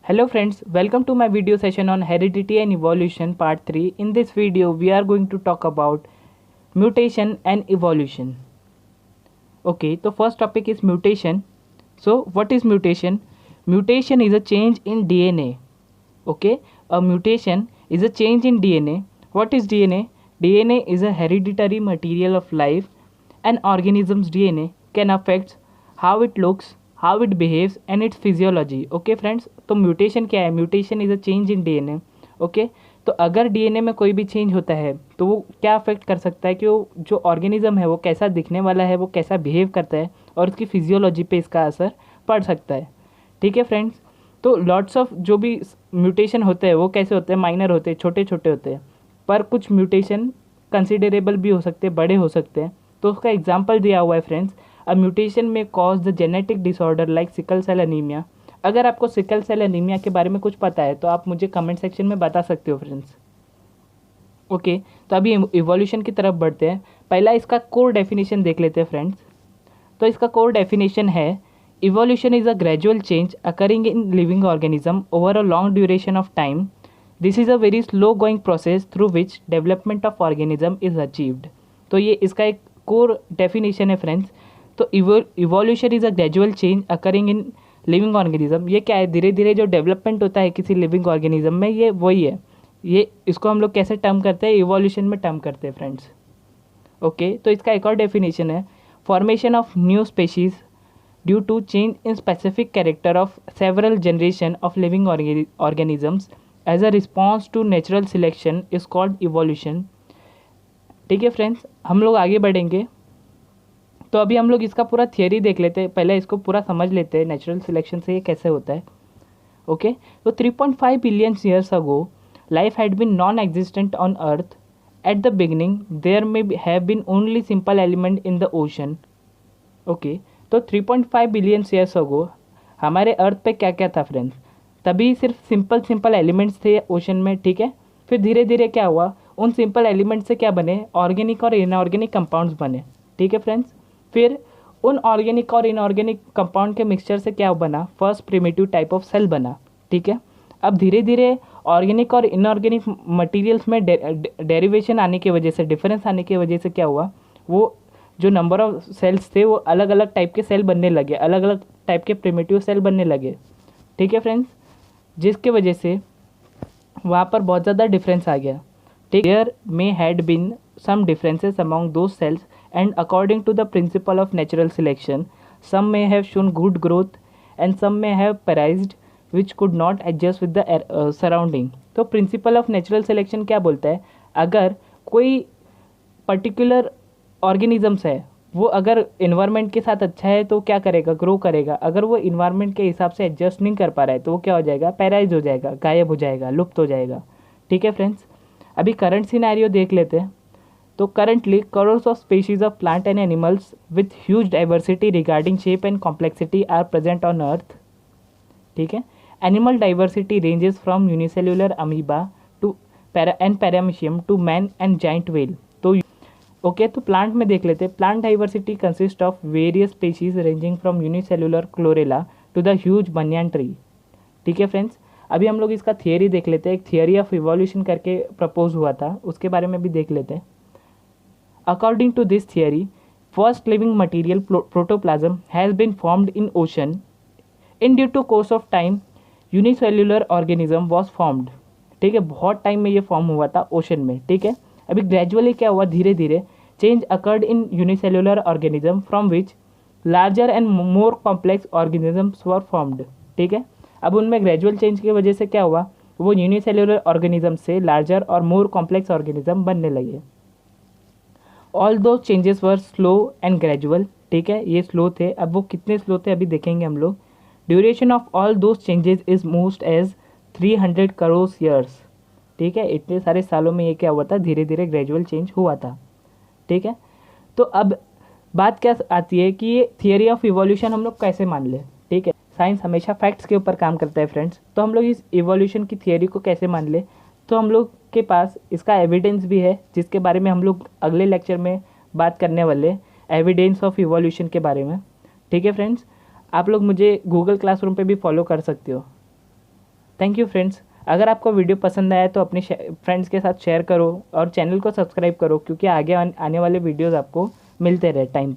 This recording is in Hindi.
Hello friends, welcome to my video session on heredity and evolution part 3. In this video, we are going to talk about mutation and evolution. Okay, so first topic is mutation. So what is mutation? Mutation is a change in DNA. Okay, a mutation is a change in DNA. What is DNA? DNA is a hereditary material of life. An organism's DNA can affect how it looks, how it behaves and its physiology. Okay friends, तो म्यूटेशन क्या है? Mutation is a change in DNA. Okay, तो अगर डीएनए में कोई भी चेंज होता है तो वो क्या अफेक्ट कर सकता है कि वो जो ऑर्गेनिज्म है वो कैसा दिखने वाला है, वो कैसा बिहेव करता है और उसकी फिजियोलॉजी पे इसका असर पड़ सकता है. ठीक है फ्रेंड्स, तो लॉट्स ऑफ जो भी म्यूटेशन होते हैं वो कैसे होते हैं? माइनर होते हैं, छोटे छोटे होते हैं, पर कुछ म्यूटेशन कंसिडरेबल भी हो सकते हैं, बड़े हो सकते हैं. तो उसका एग्जाम्पल दिया हुआ है फ्रेंड्स. अ म्यूटेशन में cause the genetic disorder like sickle cell anaemia. अगर आपको सिकल सेल एनीमिया के बारे में कुछ पता है तो आप मुझे कमेंट सेक्शन में बता सकते हो फ्रेंड्स. ओके, तो अभी इवोल्यूशन की तरफ बढ़ते हैं. पहला इसका कोर डेफिनेशन देख लेते हैं फ्रेंड्स. तो इसका कोर डेफिनेशन है, evolution is a gradual change occurring in living organism over a long duration of time. This is a very slow going process through which development of organism is achieved. तो ये इसका एक कोर डेफिनेशन है फ्रेंड्स. तो evolution is a gradual change occurring in living organism. ये क्या है? धीरे धीरे जो डेवलपमेंट होता है किसी लिविंग ऑर्गेनिज्म में, ये वही है. ये इसको हम लोग कैसे टर्म करते हैं? इवोल्यूशन में टर्म करते हैं फ्रेंड्स. ओके, तो इसका एक और डेफिनेशन है, formation of new species due to change in specific character of several generation of living organisms as a response to natural selection is called evolution. ठीक है फ्रेंड्स, हम लोग आगे बढ़ेंगे. तो अभी हम लोग इसका पूरा थियरी देख लेते हैं. पहले इसको पूरा समझ लेते हैं, नेचुरल सिलेक्शन से ये कैसे होता है. ओके, तो 3.5 billion years ago life had been non existent on earth. At the beginning there may have been only simple element in the ocean. Okay, तो 3.5 बिलियन ईयर्स अगो हमारे अर्थ पे क्या क्या था फ्रेंड्स? तभी सिर्फ सिंपल एलिमेंट्स थे ओशन में. ठीक है, फिर धीरे धीरे क्या हुआ, उन सिंपल एलिमेंट से क्या बने? ऑर्गेनिक और इनऑर्गेनिक कंपाउंड्स बने. ठीक है फ्रेंड्स, फिर उन ऑर्गेनिक और इनऑर्गेनिक कंपाउंड के मिक्सचर से क्या बना? First primitive type of cell बना. ठीक है, अब धीरे धीरे ऑर्गेनिक और इनऑर्गेनिक मटेरियल्स में डेरिवेशन आने की वजह से, डिफरेंस आने की वजह से क्या हुआ, वो जो नंबर ऑफ सेल्स थे वो अलग अलग टाइप के सेल बनने लगे, अलग अलग टाइप के प्रिमिटिव सेल बनने लगे. ठीक है फ्रेंड्स, जिसके वजह से वहाँ पर बहुत ज़्यादा डिफरेंस आ गया. ठीक, there may had been some differences among those cells, and according to the principle of natural selection, some may have shown good growth and some may have perished which could not adjust with the surrounding. तो प्रिंसिपल ऑफ नेचुरल सिलेक्शन क्या बोलता है? अगर कोई पर्टिकुलर ऑर्गेनिजम्स है, वो अगर इन्वायरमेंट के साथ अच्छा है तो क्या करेगा? ग्रो करेगा. अगर वो इन्वायरमेंट के हिसाब से एडजस्ट नहीं कर पा रहा है तो वो क्या हो जाएगा? पैराइज हो जाएगा, गायब हो जाएगा, लुप्त हो जाएगा. ठीक है फ्रेंड्स, अभी करंट सिनेरियो देख लेते हैं. तो currently crores of species of plant and animals with huge diversity regarding shape and complexity are present on earth. ठीक है, animal diversity ranges from unicellular amoeba to paramecium to man and giant whale. तो ओके, तो प्लांट में देख लेते हैं. Plant diversity consist of various species ranging from unicellular chlorella to the huge banyan tree. ठीक है फ्रेंड्स, अभी हम लोग इसका थियरी देख लेते हैं. एक थियरी ऑफ इवोल्यूशन करके प्रपोज हुआ था, उसके बारे में भी देख लेते हैं. According to this theory, first living material protoplasm has been formed in ocean. In due to course of time, unicellular organism was formed. ठीक है, बहुत टाइम में ये फॉर्म हुआ था ओशन में. ठीक है, अभी ग्रेजुअली क्या हुआ? धीरे धीरे change occurred in unicellular organism from which larger and more complex organisms were formed. ठीक है, अब उनमें ग्रेजुअल चेंज की वजह से क्या हुआ? वो यूनिसेल्युलर ऑर्गेनिज्म से लार्जर और मोर कॉम्प्लेक्स ऑर्गेनिज्म बनने लगे. ऑल दो changes were slow and gradual. ठीक है, ये स्लो थे. अब वो कितने स्लो थे अभी देखेंगे हम लोग. Duration of all those changes is most as 300 crore years. ठीक है, इतने सारे सालों में ये क्या हुआ था? धीरे धीरे ग्रेजुअल चेंज हुआ था. ठीक है, तो अब बात क्या आती है कि ये थियरी ऑफ इवोल्यूशन हम लोग कैसे मान लें. ठीक है, साइंस हमेशा फैक्ट्स के ऊपर काम करता है फ्रेंड्स. तो हम लोग इस इवोल्यूशन की थियरी को कैसे मान लें? तो हम लोग के पास इसका एविडेंस भी है, जिसके बारे में हम लोग अगले लेक्चर में बात करने वाले, एविडेंस ऑफ इवोल्यूशन के बारे में. ठीक है फ्रेंड्स, आप लोग मुझे गूगल क्लासरूम पे भी फॉलो कर सकते हो. Thank you friends. अगर आपको वीडियो पसंद आया तो अपने फ्रेंड्स के साथ शेयर करो और चैनल को सब्सक्राइब करो, क्योंकि आगे आने वाले वीडियोज़ आपको मिलते रहे टाइम पे।